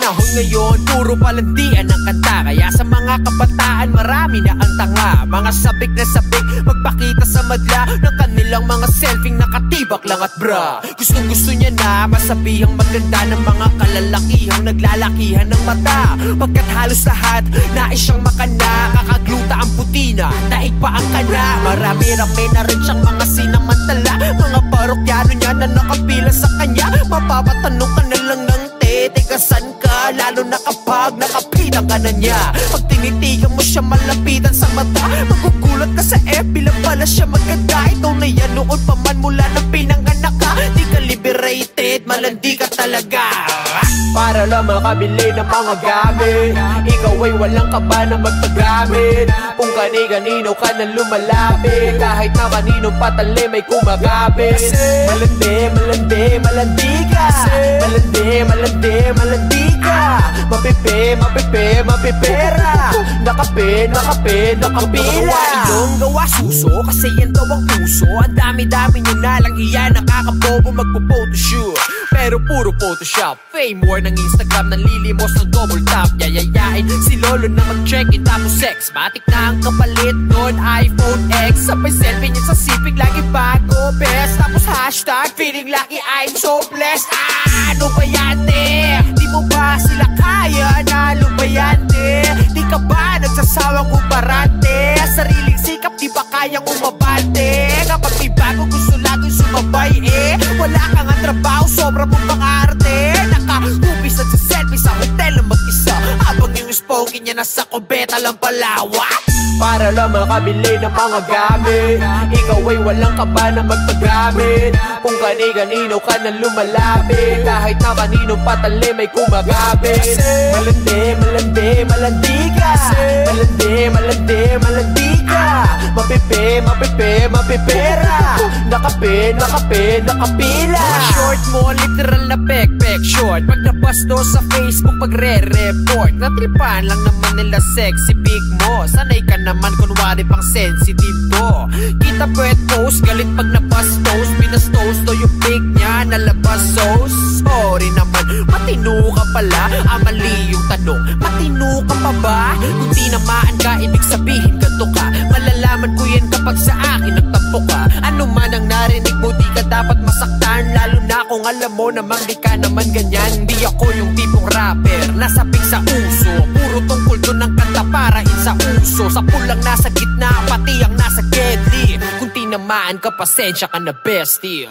panahon ngayon, puro palandian ang kanta. Kaya sa mga kabataan, marami na ang tanga. Mga sabik na sabik, magpakita sa madla ng kanilang mga selfie nakatibak lang at bra. Gustong gusto niya na masabihang maganda ng mga kalalakihang naglalakihan ng mata. Pagkat halos lahat, nais siyang makana. Kakagluta ang putina, daig pa ang kana. Marami-rami na rin siyang mga sinamantala. Mga parokyano niya na nakapila sa kanya. Mapapatanong ka na lang ng tekasan ka, lalo na kapag nakapitan ka na niya. Pag tinitigan mo siya malapitan sa mata, magugulat ka sa FB lang pala siya maganda. Ikaw na yan noon pa man mula na pinanganak ka. Di ka liberated, malandi ka talaga. Para lang makabili ng mga gamit, ikaw ay walang kaba na magpagamit. Kung kani-kanino ka na lumalapit, kahit na kaninong patali may kumagapit. Malandi, malandi, malandi ka. Malandi, malandi, malandi ka. Mapipi, mapipi, mapipera. Nakape, nakape, nakapila. Ilong gawa suso, kasi yan daw ang puso. Ang dami-dami nyo na lang iyan, nakakabobo magpo-photoshoot. Pero puro Photoshop, fame war ng Instagram, nanlilimos ng double tap. Yayayain si Lolo na mag-check-in tapos sex. Matik na ang kapalit nun, iPhone X. Sabay selfie niya sa sipig, lagi bago best. Tapos hashtag, feeling lucky, I'm so blessed. Ano ba yan, te? Di mo ba sila kaya? Nalo ba yan, te? Di ka ba nagsasawang kumarante? Sariling sikap, di ba kayang umabante? Kapag may bago gusto laging sumabay, wala kang ang trabaho, sobra mong pang-arte. Naka-umpisa sa selfie sa hotel na mag-isa, habang yung spoken niya nasa kubeta lang palawa. Para lang makabili ng mga gamit, ikaw ay walang kaba na magpagamit. Kung kani-kanino ka na lumalapit, kahit na kaninong patali may kumagapit. Malandi, malandi, malandi ka. Malandi, malandi, malandi ka. Mapipi, mapipi, mapipera. Nakape, nakape, nakapila. Mga short mo, literal na pek-pek short. Pag napasto sa Facebook, pagre-report, natripan lang naman nila sexy big mo. Sanay ka naman kunwari pang sensitive to. Kita pwet post, galit pag napastos. Pinastos to yung big niya, nalabas sauce. Sorry naman, matino ka pala. Mali yung tanong, matino ka pa ba? Kung tinamaan ka, ibig sabihin ganto ka. Malalaman ko yan kapag sa akin nagtampo ka. Ano man ang narinig mo, di ka dapat masaktan. Lalo na kung alam mo namang di ka naman ganyan. Di ako yung tipong rapper, nasabik sa uso. Puro tungkol doon ang kanta para sa uso. Sa pulang nasa gitna, pati ang nasa gedli. Kung tinamaan ka, pasensya ka na bestie.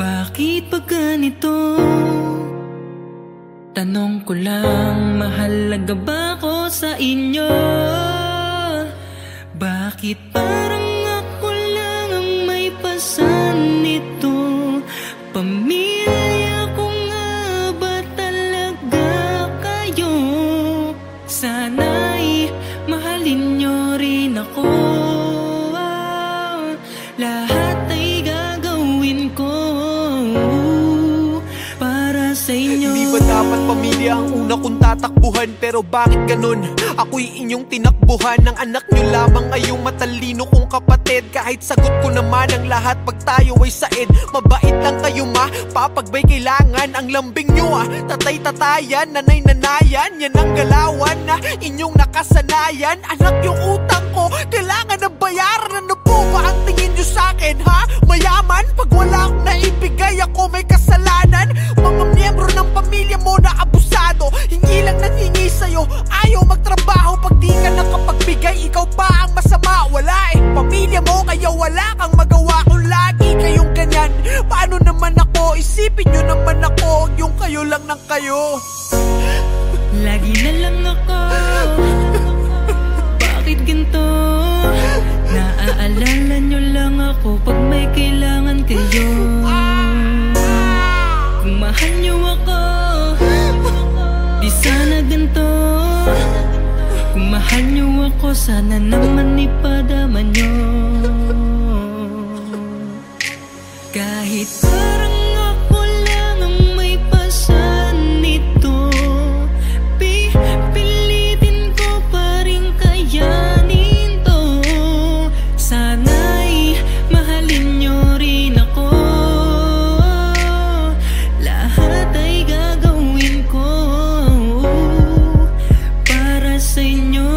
Bakit ba ganito? Tanong ko lang, mahalaga ba ako sa inyo? Bakit parang ako lang ang may pasan nito? Pamilya ko nga ba talaga kayo? Sana'y mahalin nyo rin ako. Lahat ay gagawin ko para sa inyo. Hindi ba dapat pamilya ang una kong tatakbuhan? Pero bakit ganun? Ako'y inyong tinakbuhan. Ang anak nyo lamang ay yung matalino kong kapatid. Kahit sagot ko naman ang lahat pag tayo ay said. Mabait lang kayo ma, papagbay kailangan. Ang lambing nyo tatay-tatayan, nanay-nanayan. Yan ang galawan na inyong nakasanayan. Anak yung utang ko, kailangan na bayaran. Ano po ba ang tingin nyo sa'kin ha? Mayaman? Pag wala akong naibigay, ako may kasalanan. Mga miyembro ng pamilya mo na abusado, hingi lang nang hingi sa'yo, ayaw magtrabaho. Pag di ka nakapagbigay, ikaw pa ang masama. Wala pamilya mo, kaya wala kang magawa. Kung lagi kayong ganyan, paano naman ako? Isipin nyo naman ako, yung kayo lang ng kayo. Lagi na lang ako, bakit ganito? Naaalala nyo lang ako pag may kailangan kayo. Kung mahal nyo ako, di sana ganito. ako, sana naman ipadama nyo. Kahit parang ako lang ang may pasan nito, pipilitin ko pa rin kayanin to. Sana'y mahalin nyo rin ako, lahat ay gagawin ko para sa inyo.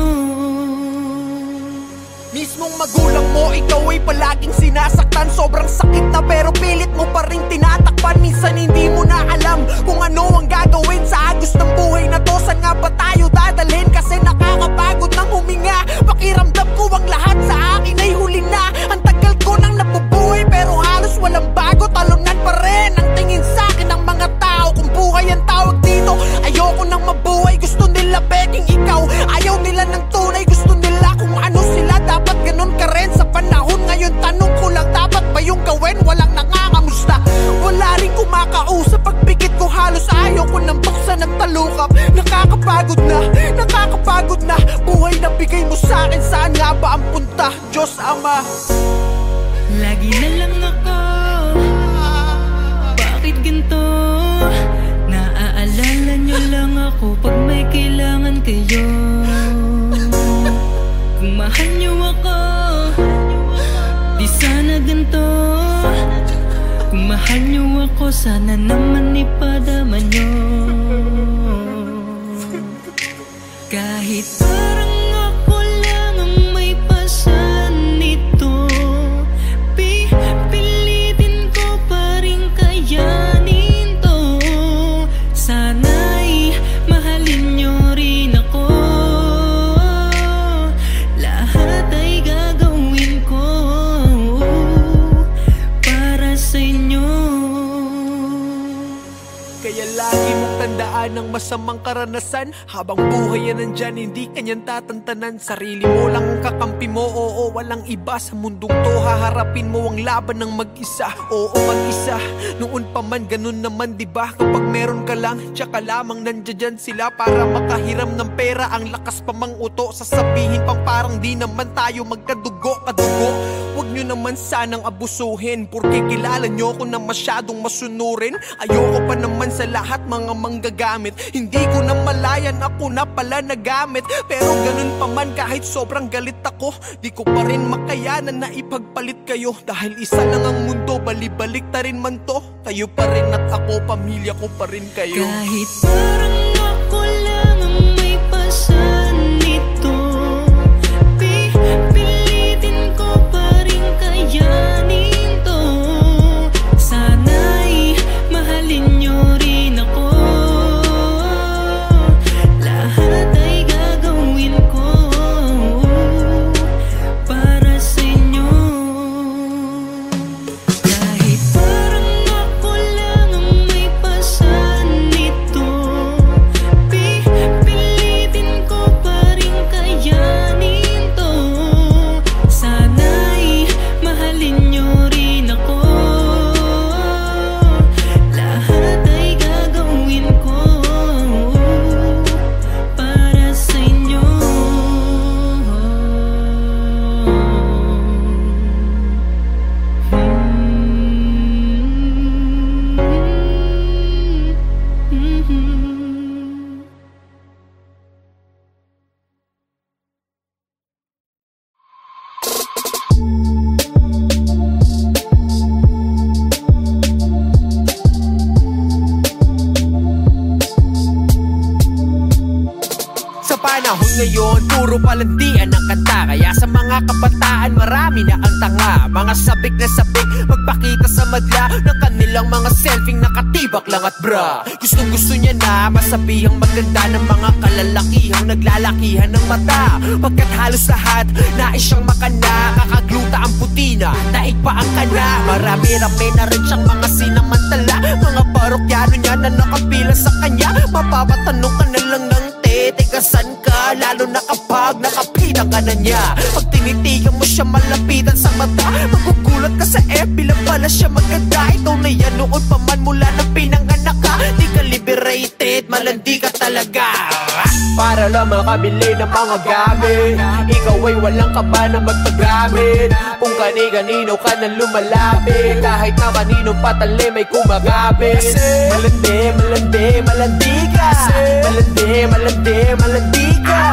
Mismong magulang mo, ikaw ay palaging sinasaktan. Sobrang sakit na pero pilit mo pa rin tinatakpan. Minsan hindi mo na alam kung ano ang gagawin sa agos ng buhay na to. Saan nga ba tayo dadalhin? Kasi nakakapagod ng huminga. Pakiramdam ko ang lahat sa akin ay huli na. Ang tagal ko nang nabubuhay pero halos walang bago. Talunan pa rin ang tingin sa akin ng mga tao. Kung buhay ang tawag dito, ayoko nang mabuhay. Gusto nila peking ikaw, ayaw nila ng tunay. Gusto nila kung ano sila, dapat ganun ka rin sa panahon ngayon. Tanong ko lang, dapat ba yung gawin? Walang nangangamusta, wala rin kumakausap. Pagpikit ko halos ayaw ko nang buksan ng talukap. Nakakapagod na buhay na bigay mo sa akin. Saan nga ba ang punta? Diyos Ama, lagi na lang ako, bakit ganito? Naaalala nyo lang ako pag may kailangan kayo. Kung mahal nyo ako, di sana ganito. Kung mahal nyo ako, sana naman ipadama nyo. Kahit parang ako lang ang may pasan nito, pipilitin ko pa rin kayanin to. Sana'y mahalin nyo rin ako, lahat ay gagawin ko para sa inyo. kaya lagi mong tandaan ang masamang karanasan. Habang buhay yan nandyan, hindi kanyan tatantanan. Sarili mo lang ang kakampi mo, oo, walang iba. Sa mundong to, haharapin mo ang laban ng mag-isa. Oo, mag-isa, noon pa man, ganun naman diba? Kapag meron ka lang, tsaka lamang nandiyan sila para makahiram ng pera. Ang lakas pa mang uto, sasabihin pang parang di naman tayo magkadugo. Huwag nyo naman sanang abusuhin, porque kilala nyo ko na masyadong masunurin. Ayoko pa naman sa lahat mga manggagamit. Hindi ko na malayan, ako na pala nagamit. Pero ganun pa man, kahit sobrang galit ako, di ko pa rin makayanan na ipagpalit kayo. Dahil isa lang ang mundo, balibalik ta rin man to. Kayo pa rin at ako, pamilya ko pa rin kayo. Kahit parang ako lang ang may pasan nito, pipilitin ko pa rin kayanin to. Sana'y mahalin nyo rin ako, lahat ay gagawin ko para sa inyo. Kahit parang ako lang ang may pasan nito, pipilitin ko pa rin kayanin to. Sana'y mahalin nyo rin ako, lahat ay gagawin ko para sa inyo. Sa panahon ngayon, puro palandian ang kanta. Kaya sa mga kabataan, marami na ang tanga. Mga sabik na sabik, magpakita sa madla ng kanilang mga selfing nakatibak lang at bra. Gustong-gusto niya na masabihang maganda ng mga kalalakihang naglalakihan ng mata. Pagkat halos lahat, nais siyang makana. Kakagluta ang puti na, daig pa ang kana. Marami-rami na rin siyang mga sinamantala. Mga parokyano niya na nakapila sa kanya. Mapapatanong ka na lang ng teka saan ka, lalo na kapag nakapitan ka na niya. Pag tinitigan mo siya malapitan sa mata, magugulat ka sa FB lang pala siya maganda. Ikaw na yan noon pa man mula na pinanganak ka. Di ka liberated, malandi ka talaga. Para lang makabili ng mga gamit, ikaw ay walang kaba na magpagamit. Kung kani-kanino ka na lumalapit, kahit na kaninong patali may kumagapit. Malandi, malandi, malandi ka. Malandi, malandi, malandi ka.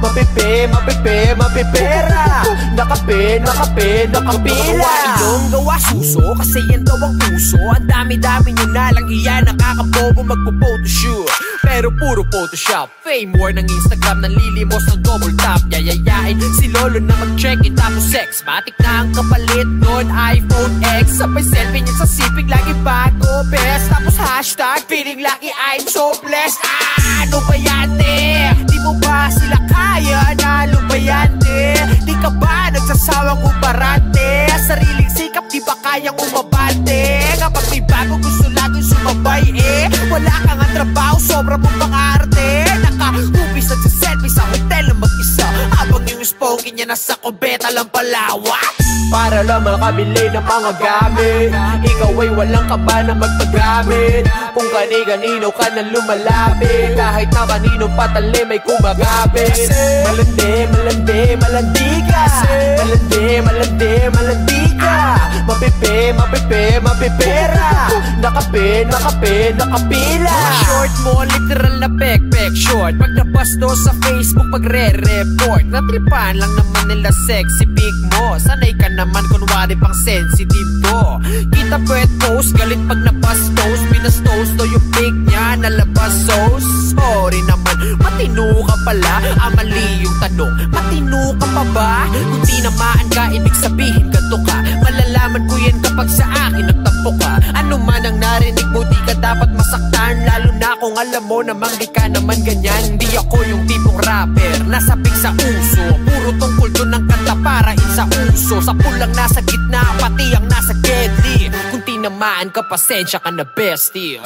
Mapipi, mapipi, mapipera. Nakape, nakape, nakapila. Iyong gawa suso, kasi yan daw ang puso. Ang dami-dami nyo na lang iyan, nakakabobo magpo-photoshoot. Pero puro Photoshop, fame war ng Instagram, nanlilimos ng double tap. Yayayain si Lolo na mag-check it, tapos sex matic na ang kapalit nun, iPhone X. Sabay selfie niya sa sipig, lagi bago, best. Tapos hashtag, feeling lucky, I'm so blessed. Ano ba yan, di mo ba sila kaya? Nalo ba yan, di ka ba nagsasawang umarante? Sariling sikap, di ba kayang umabante? Kapag may bago, gusto laging sumabay, wala kang ang trabaho, sobra mong pang-arte. Naka-hubis at sa selfie sa hotel na mag-isa, habang yung spongy niya nasa kubeta lang palawa. Para lang makabili ng mga gamit, ikaw ay walang kaba na magpagamit. Kung kani-kanino ka na lumalapit, kahit na kaninong patali may kumagapit. Malandi, malandi, malandi ka. Malandi, malandi, malandi ka. Mapipi, mapipi, mapipera. Nakape, nakape, nakapila. Mga short mo, literal na pek-pek short. Pag nabasto sa Facebook, pagre-report, natripan lang naman nila sexy pic mo. Sanay ka naman, kunwari pang sensitive to. Kita pwet post, galit pag nabastos. Binastos to yung pic niya, nalabas sauce. Sorry naman, matino ka pala. Mali yung tanong, matino ka pa ba? Kung tinamaan ka, ibig sabihin ganto ka. Malalaman ko yan kapag sa akin nagtampo ka. Ano man ang narinig mo, di ka dapat masaktan. Lalo na kung alam mo namang di ka naman ganyan. Di ako yung tipong rapper, nasabik sa uso. Puro tungkol doon ng kanta para sa uso. Sa pulang nasa gitna, pati ang nasa deadly. Kung tinamaan ka, pasensya ka na bestie.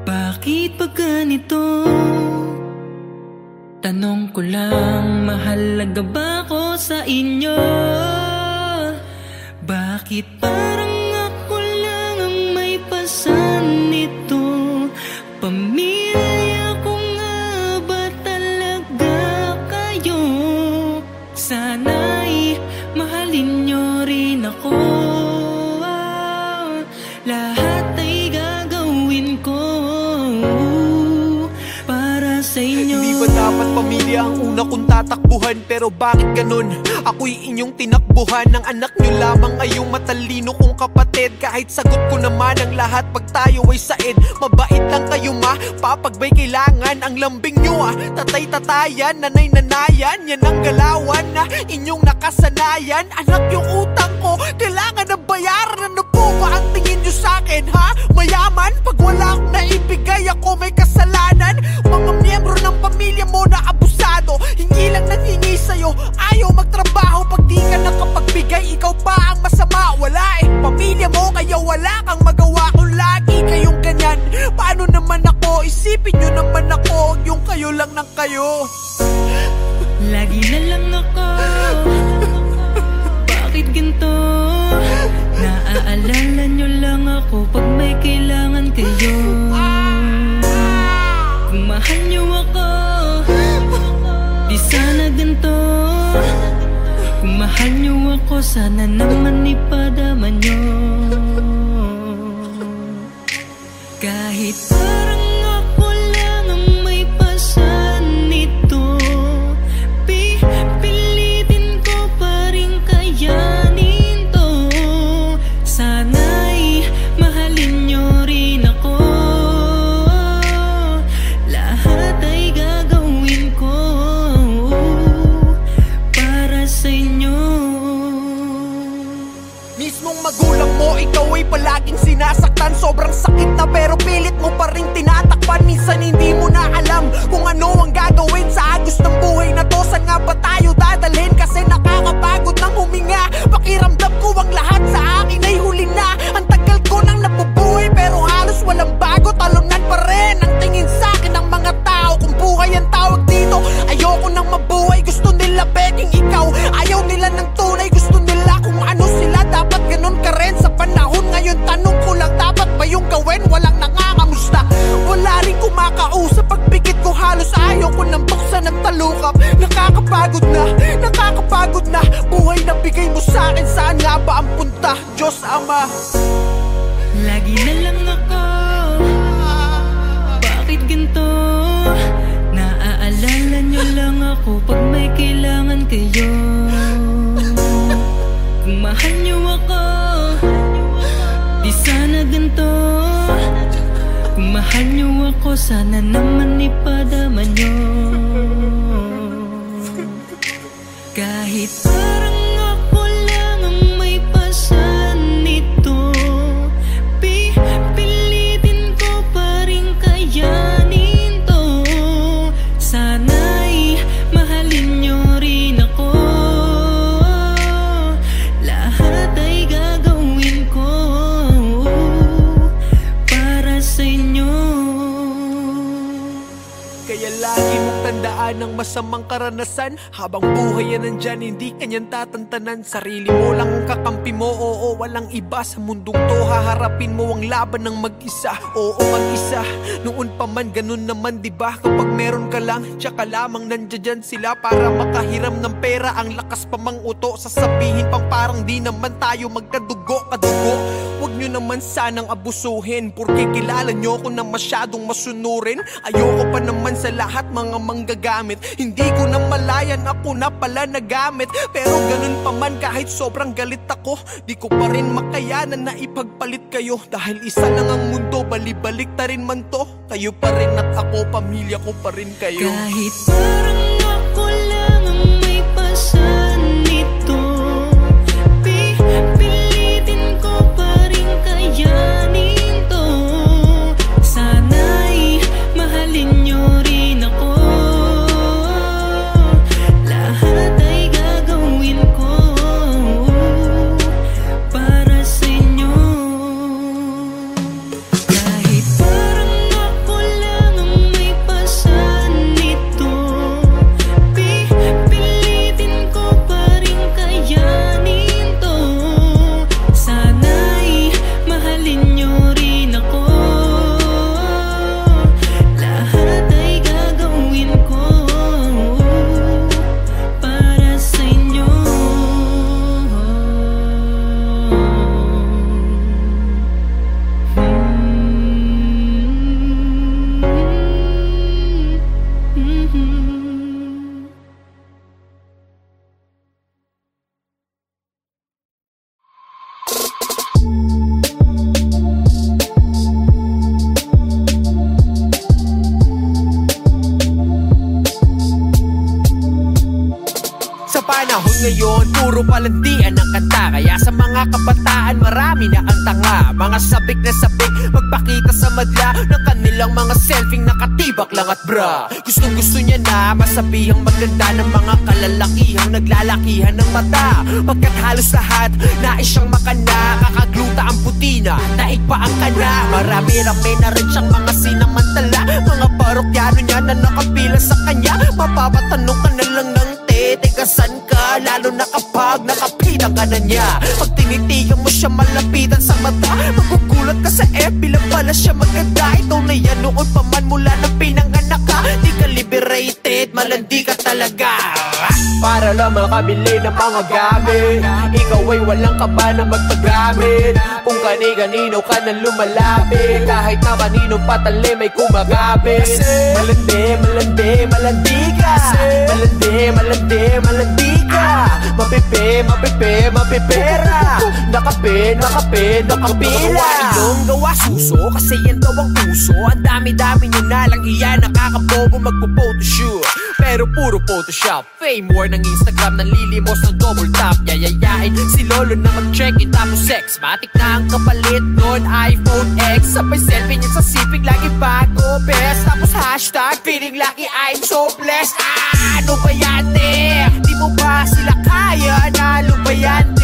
Bakit ba ganito? Tanong ko lang, mahalaga ba ako sa inyo? Bakit parang ako lang ang may pasan nito? Pamilya ko nga ba talaga kayo? Sana'y mahalin nyo rin ako. Lahat ay gagawin ko para sa inyo. Hindi ba dapat pamilya ang una kong tatakbuhan? Pero bakit ganun? Ako'y inyong tinakbuhan. Ang anak nyo lamang ay yung matalino kong kapatid. Kahit sagot ko naman ang lahat pag tayo ay said. Mabait lang kayo ma, papagbay kailangan. Ang lambing nyo tatay-tatayan, nanay-nanayan. Yan ang galawan na inyong nakasanayan. Anak yung utang ko, kailangan na bayaran. Ano po ba ang tingin nyo sa'kin ha? Mayaman, pag wala akong naibigay ako may kasalanan. Mga miyembro ng pamilya mo na abusado, hindi lang nanghingi sa'yo, ayaw magtrabaho. Pag di ka nakapagbigay, ikaw pa ang masama. Wala pamilya mo, kaya wala kang magawa. Kung lagi kayong ganyan, paano naman ako? Isipin nyo naman ako, yung kayo lang ng kayo. Lagi na lang ako, bakit ganito? Naaalala nyo lang ako pag may kailangan kayo. Kung mahal nyo ako, di sana ganito. Kung mahal nyo ako, sana naman ipadama nyo. Kahit parang ako lang ang may pasan nito, pipilitin ko pa rin kayanin to. Sana'y mahalin nyo rin ako. Lahat ay gagawin ko para sa inyo. magulang mo, ikaw ay palaging sinasaktan. Sobrang sakit na pero pilit mo pa rin tinatakpan. Minsan hindi mo na alam kung ano ang gagawin sa agos ng buhay na to. Saan nga ba tayo dadalhin? Kasi nakakapagod ng huminga. Pakiramdam ko ang lahat sa akin ay huli na. Ang tagal ko nang nabubuhay pero halos walang bago. Talunan pa rin ang tingin sa akin ng mga tao. Kung buhay ang tawag dito, ayoko nang mabuhay. Gusto nila begging ikaw, ayaw nila ng tunay. Gusto nila kung ano sila, dapat ganun ka rin sa panahon ngayon. Tanong ko lang, dapat ba yung gawin? Walang nangangamusta, wala rin kumakausap. Pagpikit ko halos ayaw ko nang buksan ng talukap. Nakakapagod na buhay na bigay mo sa akin. Saan nga ba ang punta? Diyos Ama, lagi na lang ako, bakit ganito? Naaalala nyo lang ako pag may kailangan kayo. Kung mahal nyo ako, di sana ganito. Kung mahal nyo ako, sana naman ipadama nyo. Kahit parang ako lang ang may pasan nito, pilitin ko pa rin kayanin to. Sana'y mahalin nyo rin ako, lahat ay gagawin ko para sa inyo. kaya lagi mong tandaan ang masamang karanasan. Habang buhay yan nandyan, hindi kanyan tatantanan. Sarili mo lang ang kakampi mo, oo, walang iba. Sa mundong to, haharapin mo ang laban ng mag-isa. Oo, mag-isa, noon pa man, ganun naman, diba? Kapag meron ka lang, tsaka lamang nandiyan sila para makahiram ng pera. Ang lakas pa mang uto, sasabihin pang parang di naman tayo magkadugo, kadugo. Huwag nyo naman sanang abusuhin, porque kilala nyo ko na masyadong masunurin. Ayoko pa naman sa lahat mga manggagamit. Hindi ko na malayan, ako na pala nagamit. Pero ganun pa man, kahit sobrang galit ako, di ko pa rin makayanan na ipagpalit kayo. Dahil isa lang ang mundo, balibalik ta rin man to. Kayo pa rin at ako, pamilya ko pa rin kayo. Kahit parang ako lang ang may pasan nito, pilitin ko pa rin kayanin to. Sana'y mahalin nyo rin ako, lahat ay gagawin ko para sa inyo. Kahit parang ako lang ang may pasan nito, pilitin ko pa rin kayanin to. Sana'y mahalin nyo rin ako, lahat ay gagawin ko para sa inyo. Sa panahon ngayon, puro palandian ang kanta. Kaya sa mga kabataan, marami na ang tanga. Mga sabik na sabik, magpakita sa madla ng kanilang mga selfing nakatibak lang at bra. Gustong gusto niya na masabihang maganda ng mga kalalakihang naglalakihan ng mata. Pagkat halos lahat, nais siyang makana. Kakagluta ang puti na, daig pa ang kana. Marami-rami na rin siyang mga sinamantala. Mga parokyano niya na nakapila sa kanya. Mapapatanong ka na lang ng teka saan ka, lalo na kapag nakapitan ka na niya. Pag tinitigan mo siya malapitan sa mata, magugulat ka sa FB lang pala siya maganda. Ito na yan noon pa man mula na pinanganak ka. Di ka liberated, malandi ka talaga. Para lang makabili ng mga gamit, ikaw ay walang kaba na magpagamit. Kung kani-kanino ka na lumalapit, kahit na kaninong patali may kumagapit. Malandi, malandi, malandi ka. Malandi, malandi, malandi ka. Mapipe, mapipe, mapipera. Nakape, nakape, nakapila. Iyong gawa suso, kasi yan daw ang uso. Ang dami-dami nyo na lang iyan, nakakabobo magpo-photoshoot. pero puro Photoshop. Fame war ng Instagram, nanlilimos ng double tap. Yayayain si lolo na mag-check-in tapos sex. Matik na ang kapalit nun, iPhone X. Sabay selfie niya sa sipig, lagi bago best. Tapos hashtag, feeling lucky, I'm so blessed. Ano ba yan, di mo ba sila kaya? Nalo ba yan,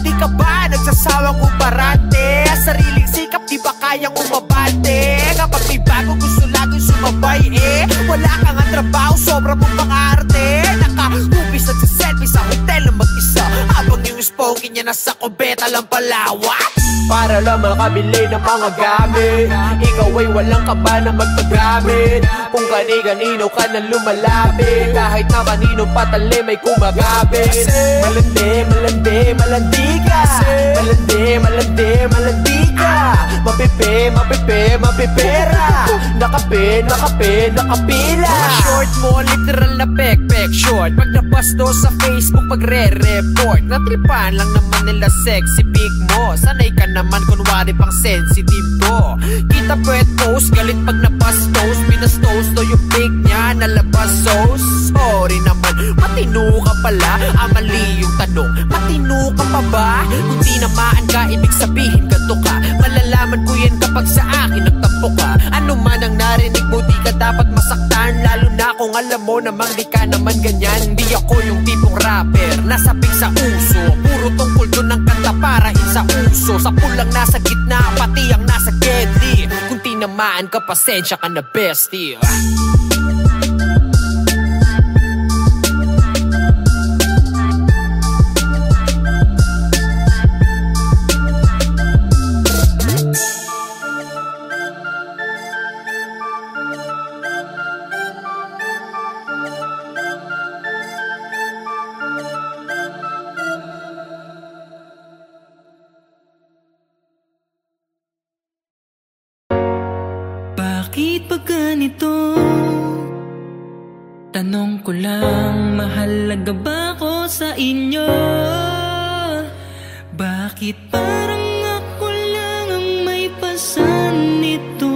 di ka ba nagsasawang uparante? Sariling sikap, di ba kayang umabante? Kapag may bago gusto laging sumabay wala kang ang trabaho, sobra mong pang-arte. Nakahubis at sa selfie sa hotel na mag-isa, habang yung sponky niya nasa kubeta lang palawak. Para lang makabili ng mga gamit, ikaw ay walang kaba na magpagamit. Kung kani-kanino ka na lumalapit, kahit na kaninong patali may kumagabit. Malandi, malandi, malandi ka. Malandi, malandi, malandi ka. Mapipe, mapipe, mapipera. Nakape, nakape, nakapila. Mga short mo, literal na pek-pek short. Pag nabasto sa Facebook, pagre-report. Natripan lang naman nila sexy pic mo. Sanay ka naman, kunwari pang sensitive ko. Kita pwet post, galit pag nabastos. Binastos to yung pic niya, nalabas sauce. Sorry naman, matino ka pala. Mali yung tanong, matino ka pa ba? Kung tinamaan ka, ibig sabihin ganto ka. Malalaman ko yan kapag sa akin nagtampo ka. Ano man ang narinig mo, di ka dapat masaktan. Lalo na kung alam mo namang di ka naman ganyan. Di ako yung tipong rapper, nasabik sa uso. Puro tungkol doon ng kanta para sa uso. Sa pulang nasa gitna, pati ang nasa gedli. Kung tinamaan ka, pasensya ka na bestie. Bakit ba ganito? Tanong ko lang, mahalaga ba ako sa inyo? Bakit parang ako lang ang may pasan nito?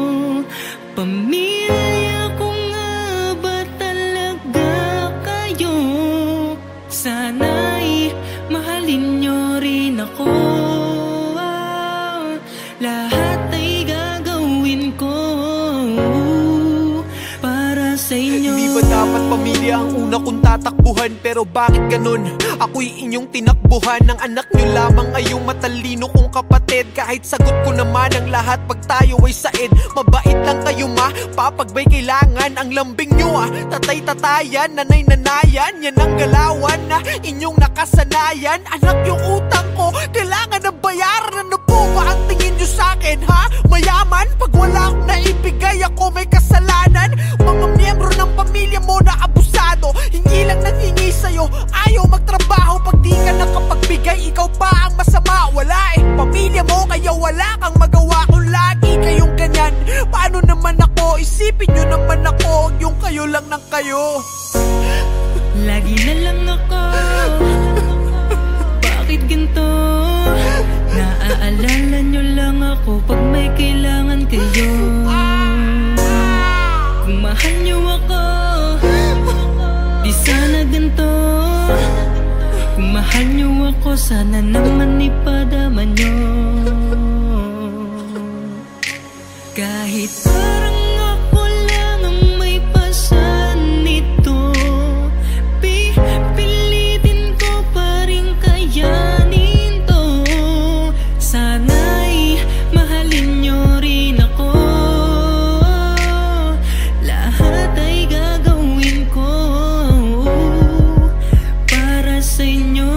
Pamilya ko nga ba talaga kayo? Sana'y mahalin nyo rin ako. Lahat ay gagawin ko para sa inyo. Hindi ba dapat pamilya ang una kong tatakbuhan? Pero bakit ganun? Ako'y inyong tinakbuhan. Ng anak nyo lamang ay yung matalino kong kapatid. Kahit sagot ko naman ang lahat pag tayo ay said. Mabait lang kayo ma, papagbay kailangan. Ang lambing nyo tatay-tatayan, nanay-nanayan. Yan ang galawan na inyong nakasanayan. Anak yung utang ko, kailangan na bayaran. Ano po ba ang tingin nyo sa'kin ha? Mayaman? Pag wala akong naibigay, ako may kasalanan. Mga miyembro ng pamilya mo na abusado, hingi lang nang hingi sa'yo, ayaw magtrabaho. Pag di ka nakapagbigay, ikaw pa ang masama. Wala pamilya mo, kaya wala kang magawa. Kung lagi kayong ganyan, paano naman ako? Isipin nyo naman ako, yung kayo lang ng kayo. Lagi na lang ako, bakit ganito? Naaalala nyo lang ako pag may kailangan kayo. Kung mahal nyo ako, di sana ganito. Kung mahal nyo ako, sana naman ipadama nyo. Kahit parang ako lang ang may pasan nito, pipilitin ko pa rin kayanin to. Sana'y mahalin nyo rin ako. Lahat ay gagawin ko para sa inyo.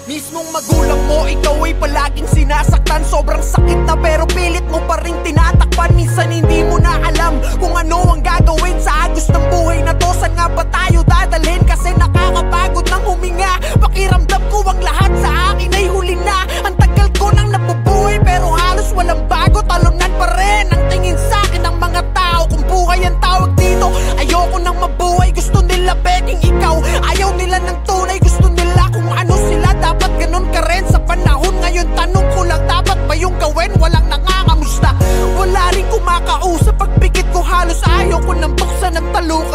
Mismong magulang mo, ikaw ay palaging sinasaktan. Sobrang sakit na pero pilit mo pa rin tinatakpan. Minsan hindi mo na alam kung ano ang gagawin sa agos ng buhay na to. Saan nga ba tayo dadalhin? Kasi nakakapagod ng huminga. Pakiramdam ko ang lahat sa akin ay huli na. Ang tagal ko nang nabubuhay pero halos walang bago. Talunan pa rin ang tingin sa akin ng mga tao. Kung buhay ang tawag dito, ayoko nang mabuhay. Gusto nila beking ikaw, ayaw nila ng tunay. Gusto nila kung ano sila, dapat ganun ka rin sa panahon ngayon. Tanong ko lang, dapat ba yung gawin? Walang nangangamusta, wala rin kumakausap. Pagpikit ko halos ayaw ko nang buksan at talukay.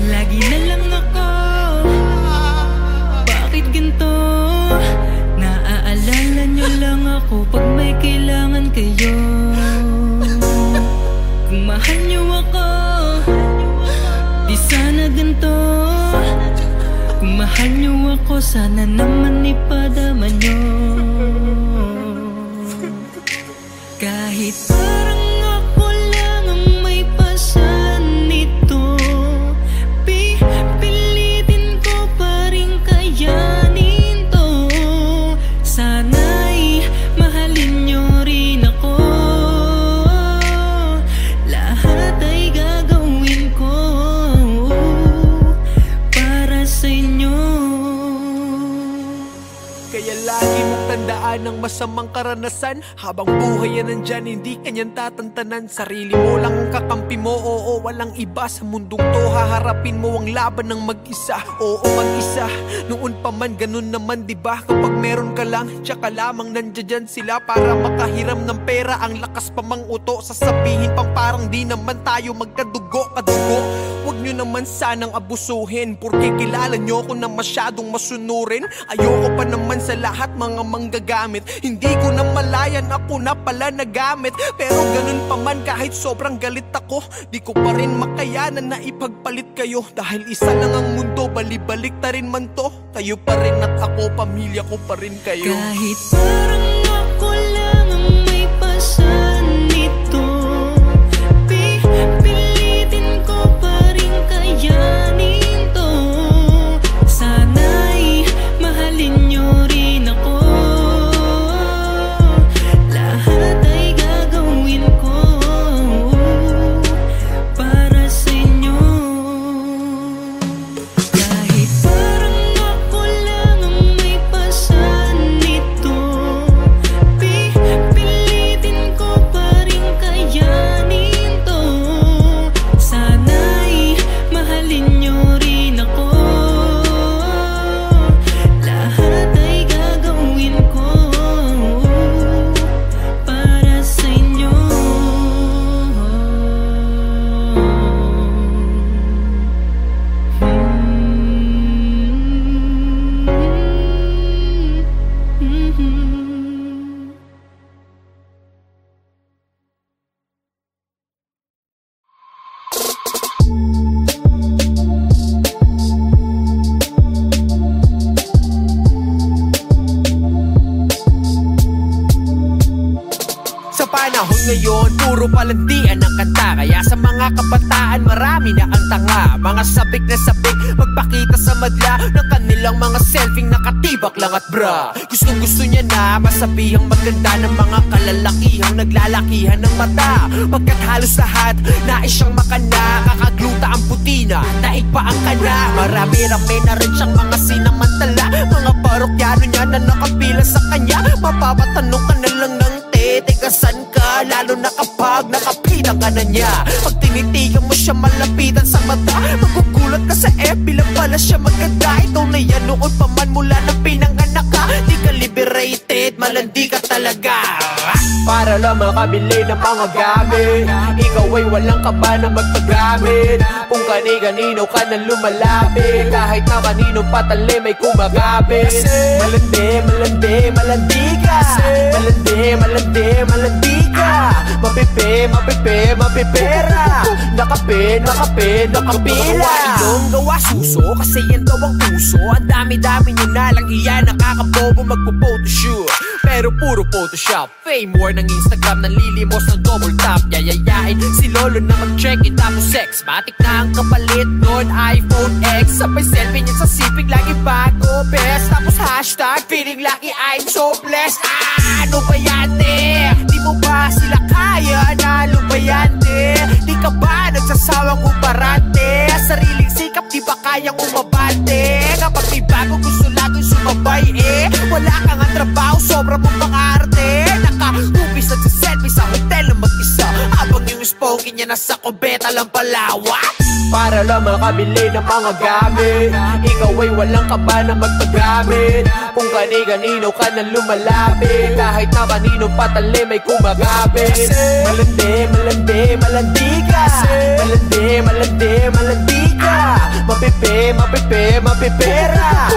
Lagi na lang ako, bakit ganito? Naaalala nyo lang ako pag may kailangan kayo. Kung mahal nyo ako, di sana ganito. Kung mahal nyo ako, sana naman ipadama nyo. Kahit parang ako lang ang may pasan nito, pipilitin ko pa rin kayanin to. Sana'y mahalin nyo rin ako, lahat ay gagawin ko para sa inyo. Kaya lagi mong tandaan ang masamang karanasan. Habang buhay yan nandyan, hindi kanyan tatantanan. Sarili mo lang ang kakampi mo, oo, walang iba. Sa mundong to, haharapin mo ang laban ng mag-isa. Oo, mag-isa, noon pa man, ganun naman, diba? Kapag meron ka lang, tsaka lamang nandiyan sila para makahiram ng pera. Ang lakas pa mang uto, sasabihin pang parang di naman tayo magkadugo, kadugo. Huwag nyo naman sanang abusuhin, porque kilala nyo ko na masyadong masunurin. Ayoko pa naman sa lahat mga manggagamit. Hindi ko na malayan, ako na pala nagamit. Pero ganun pa man, kahit sobrang galit ako, di ko pa rin makayanan na ipagpalit kayo. Dahil isa lang ang mundo, balibalik ta rin man to. Kayo pa rin at ako, pamilya ko pa rin kayo. Kahit parang ako lang ang may pasan nito, pipilitin ko pa rin kayanin to. Sana'y mahalin nyo rin ako, lahat ay gagawin ko para sa inyo. Kahit parang ako lang ang may pasan nito, pipilitin ko pa rin kayanin to. Sana'y mahalin nyo rin ako, lahat ay gagawin ko para sa inyo. Sa panahon ngayon, puro palandian ang kanta. Kaya sa mga kabataan, marami na ang tanga. Mga sabik na sabik, magpakita sa madla ng kanilang mga selfing nakatibak lang at bra. Gustong gusto niya na masabihang maganda ng mga kalalakihang naglalakihan ng mata. Pagkat halos lahat, nais siyang makana. Kakagluta ang putina, daig pa ang kana. Marami-rami na rin siyang mga sinamantala. Mga parokyano niya na nakapila sa kanya. Mapapatanong ka na lang ng teka saan ka, lalo na kapag nakapitan ka na niya. Pag tinitigan mo siya malapitan sa mata, magugulat ka sa FB lang pala siya maganda. Ikaw na yan noon pa man mula na pinanganak ka. Di ka liberated, malandi ka talaga. Para lang makabili ng mga gamit, ikaw ay walang kaba na magpagamit. Kung kani-kanino ka na lumalapit, kahit na kaninong patali may kumagapit. Malandi, malandi, malandi ka. Malandi, malandi, malandi ka. Mapipe, mapipe, mapipera. Nakape, nakape, nakapila. Ilong gawa suso, kasi yan daw ang puso. Ang dami-dami nyo na lang iyan, nakakabobo magpo-photoshoot. Pero puro Photoshop, fame war ng Instagram, nanlilimos ng double tap. Yayayain si lolo na mag-check-in tapos sex. Matik na ang kapalit nun, iPhone X. Sabay selfie niya sa sipig, lagi bago best. Tapos hashtag, feeling lucky, I'm so blessed. Ano ba yan, te? Di mo ba sila kaya? Nalo ba yan, te? Di ka ba nagsasawang uparante? Sariling sikap, di ba kayang umabante? Kapag may bago gusto laging sumabay, eh. Wala kang ang trabaho, sobra mong pang-arte. Naka-upis at sa selfie sa hotel na mag-isa, habang yung spoky niya nasa kubeta lang palawa. Para lang makabili ng mga gamit, ikaw ay walang kaba na magpagamit. Kung kani-kanino ka na lumalapit, kahit na kaninong patali may kumagapit. Malandi, malandi, malandi ka. Malandi, malandi, malandi ka. kape, mapipera.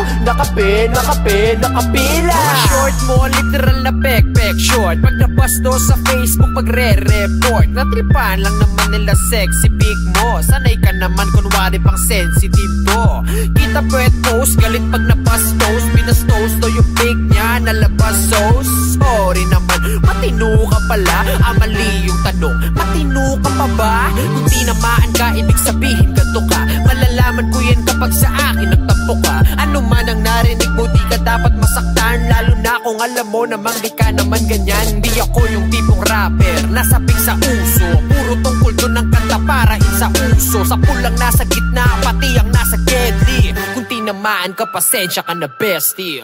Nakapila. Mga short mo, literal na pek short. Pag nabasto sa Facebook, pagre-report. Natripan lang naman nila sexy pic mo. Sanay ka naman, kunwari pang sensitive to. Kita pwet post, galit pag napastos. Pinastos to yung pic niya, nalabas sauce. Sorry naman, matino ka pala. Mali yung tanong, matino ka pa ba? Kung tinamaan ka, ibig sabihin ganto ka. Malalaman ko yan kapag sa akin nagtampo ka. Ano man ang narinig mo, di ka dapat masaktan. Lalo na kung alam mo namang di ka naman ganyan. Di ako yung tipong rapper, nasabik sa uso. Puro tungkol doon ng kanta para sa uso. Sa pulang nasa gitna, pati ang nasa deadly. Kung tinamaan ka, pasensya ka na bestie.